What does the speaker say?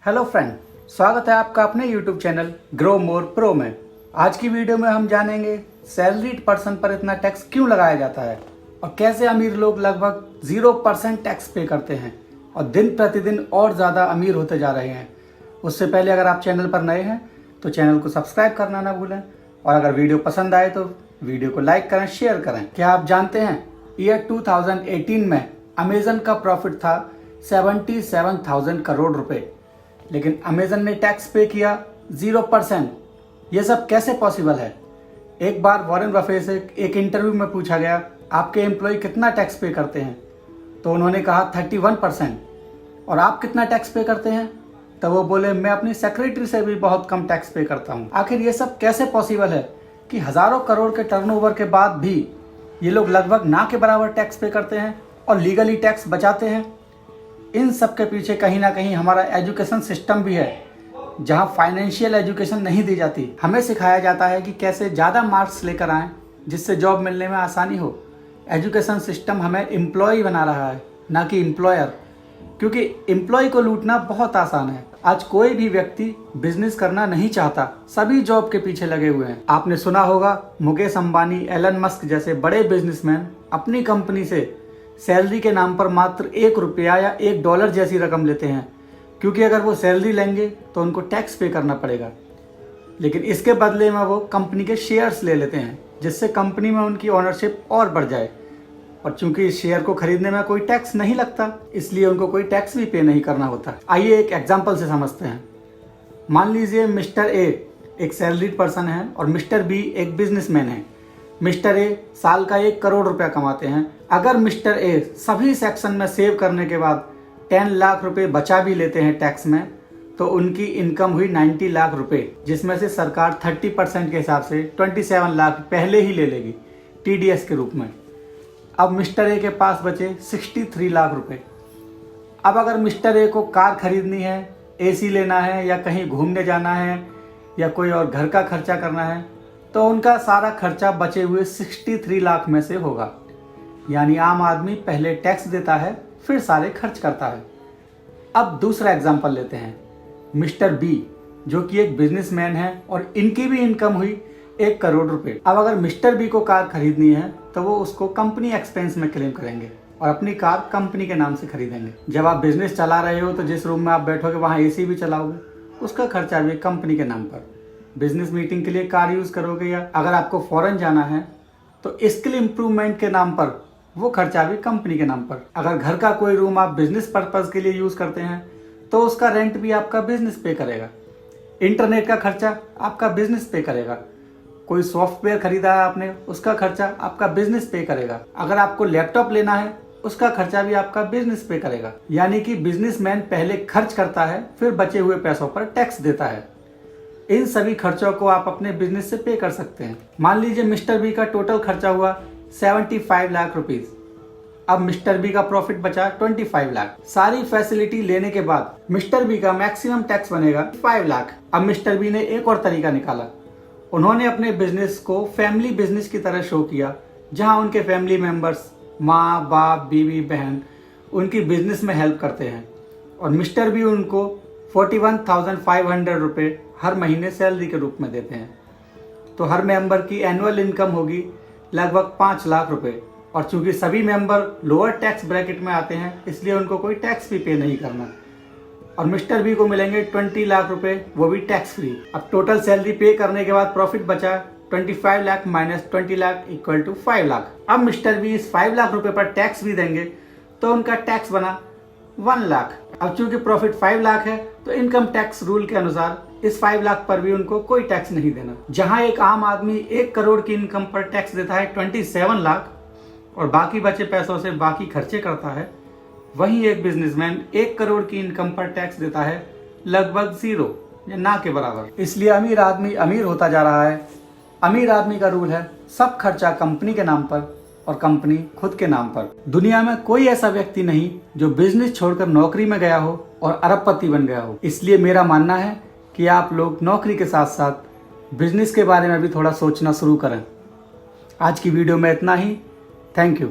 Hello friend, स्वागत है आपका अपने YouTube channel grow more pro में। आज की वीडियो में हम जानेंगे सैलरीड पर्सन पर इतना टैक्स क्यों लगाया जाता है और कैसे अमीर लोग लगभग 0% टैक्स पे करते हैं और दिन प्रतिदिन और ज़्यादा अमीर होते जा रहे हैं। उससे पहले अगर आप चैनल पर नए हैं तो चैनल को सब्सक्राइब करना ना भूलें और अगर वीडियो पसंद आए तो वीडियो को लाइक करें, शेयर करें। क्या आप जानते हैं ईयर 2018 में अमेजन का प्रॉफिट था 77,000 करोड़ रुपए, लेकिन अमेजन ने टैक्स पे किया 0%। ये सब कैसे पॉसिबल है? एक बार वॉरेन बफेट से एक इंटरव्यू में पूछा गया, आपके एम्प्लॉय कितना टैक्स पे करते हैं? तो उन्होंने कहा 31%। और आप कितना टैक्स पे करते हैं? तो वो बोले, मैं अपनी सेक्रेटरी से भी बहुत कम टैक्स पे करता हूँ। आखिर ये सब कैसे पॉसिबल है कि हज़ारों करोड़ के टर्नओवर के बाद भी ये लोग लगभग ना के बराबर टैक्स पे करते हैं और लीगली टैक्स बचाते हैं? इन सब के पीछे कहीं ना कहीं हमारा एजुकेशन सिस्टम भी है, जहां फाइनेंशियल एजुकेशन नहीं दी जाती। हमें सिखाया जाता है कि कैसे ज़्यादा मार्क्स लेकर आएँ जिससे जॉब मिलने में आसानी हो। एजुकेशन सिस्टम हमें एम्प्लॉय बना रहा है, ना कि एम्प्लॉयर, क्योंकि एम्प्लॉय को लूटना बहुत आसान है। आज कोई भी व्यक्ति बिजनेस करना नहीं चाहता, सभी जॉब के पीछे लगे हुए हैं। आपने सुना होगा मुकेश अंबानी, एलन मस्क जैसे बड़े बिजनेसमैन अपनी कंपनी से सैलरी के नाम पर मात्र ₹1 या $1 जैसी रकम लेते हैं, क्योंकि अगर वो सैलरी लेंगे तो उनको टैक्स पे करना पड़ेगा। लेकिन इसके बदले में वो कंपनी के शेयर्स ले लेते हैं, जिससे कंपनी में उनकी ओनरशिप और बढ़ जाए। और चूंकि इस शेयर को खरीदने में कोई टैक्स नहीं लगता, इसलिए उनको कोई टैक्स भी पे नहीं करना होता। आइए एक एग्जाम्पल से समझते हैं। मान लीजिए मिस्टर ए एक सैलरीड पर्सन है और मिस्टर बी एक बिजनेसमैन है। मिस्टर ए साल का 1 करोड़ रुपया कमाते हैं। अगर मिस्टर ए सभी सेक्शन में सेव करने के बाद 10 लाख रुपए बचा भी लेते हैं टैक्स में, तो उनकी इनकम हुई 90 लाख रुपए, जिसमें से सरकार 30% के हिसाब से 27 लाख पहले ही ले लेगी TDS के रूप में। अब मिस्टर ए के पास बचे 63 लाख रुपए। अब अगर मिस्टर ए को कार खरीदनी है, AC लेना है या कहीं घूमने जाना है या कोई और घर का खर्चा करना है, तो उनका सारा खर्चा बचे हुए 63 लाख में से होगा। यानी आम आदमी पहले टैक्स देता है, फिर सारे खर्च करता है। अब दूसरा एग्जांपल लेते हैं, मिस्टर बी जो कि एक बिजनेसमैन है और इनकी भी इनकम हुई 1 करोड़ रुपए। अब अगर मिस्टर बी को कार खरीदनी है तो वो उसको कंपनी एक्सपेंस में क्लेम करेंगे और अपनी कार कंपनी के नाम से खरीदेंगे। जब आप बिजनेस चला रहे हो तो जिस रूम में आप बैठोगे वहाँ AC भी चलाओगे, उसका खर्चा भी कंपनी के नाम पर। बिजनेस मीटिंग के लिए कार यूज करोगे या अगर आपको फॉरेन जाना है तो स्किल इंप्रूवमेंट के नाम पर वो खर्चा भी कंपनी के नाम पर। अगर घर का कोई रूम आप बिजनेस पर्पज के लिए यूज करते हैं तो उसका रेंट भी आपका बिजनेस पे करेगा। इंटरनेट का खर्चा आपका बिजनेस पे करेगा। कोई सॉफ्टवेयर खरीदा है आपने, उसका खर्चा आपका बिजनेस पे करेगा। अगर आपको लैपटॉप लेना है उसका खर्चा भी आपका बिजनेस पे करेगा। यानी कि बिजनेसमैन पहले खर्च करता है, फिर बचे हुए पैसों पर टैक्स देता है। इन सभी खर्चों को आप अपने बिजनेस से पे कर सकते हैं। मान लीजिए मिस्टर बी का टोटल खर्चा हुआ 75 लाख रुपीज। अब मिस्टर बी का प्रॉफिट बचा 25 लाख। सारी फैसिलिटी लेने के बाद मिस्टर बी का मैक्सिमम टैक्स बनेगा 5 लाख। अब मिस्टर बी ने एक और तरीका निकाला। उन्होंने अपने बिजनेस को फैमिली बिजनेस की तरह शो किया, जहां उनके फैमिली मेंबर्स, माँ बाप, बीवी, बहन उनकी बिजनेस में हेल्प करते हैं और मिस्टर बी उनको 41,500 रुपये हर महीने सैलरी के रूप में देते हैं। तो हर मेंबर की एनुअल इनकम होगी लगभग 5 लाख रुपए। और चूंकि सभी मेंबर लोअर टैक्स ब्रैकेट में आते हैं, इसलिए उनको कोई टैक्स भी पे नहीं करना। और मिस्टर बी को मिलेंगे 20 लाख रुपए, वो भी टैक्स फ्री। अब टोटल सैलरी पे करने के बाद प्रॉफिट बचा 25 lakh minus 20 lakh equal to 5 lakh. अब मिस्टर बी इस 5 लाख रुपए पर टैक्स भी देंगे तो उनका टैक्स बना 1 लाख। अब चूंकि प्रॉफिट 5 लाख है तो इनकम टैक्स रूल के अनुसार इस 5 लाख पर भी उनको कोई टैक्स नहीं देना। जहां एक आम आदमी 1 करोड़ की इनकम पर टैक्स देता है 27 लाख और बाकी बचे पैसों से बाकी खर्चे करता है, वहीं एक बिजनेसमैन 1 करोड़ की इनकम पर टैक्स देता है लगभग 0 या ना के बराबर। इसलिए अमीर आदमी अमीर होता जा रहा है। अमीर आदमी का रूल है सब खर्चा कंपनी के नाम पर और कंपनी खुद के नाम पर। दुनिया में कोई ऐसा व्यक्ति नहीं जो बिजनेस छोड़कर नौकरी में गया हो और अरबपति बन गया हो। इसलिए मेरा मानना है कि आप लोग नौकरी के साथ साथ बिजनेस के बारे में भी थोड़ा सोचना शुरू करें। आज की वीडियो में इतना ही। Thank you.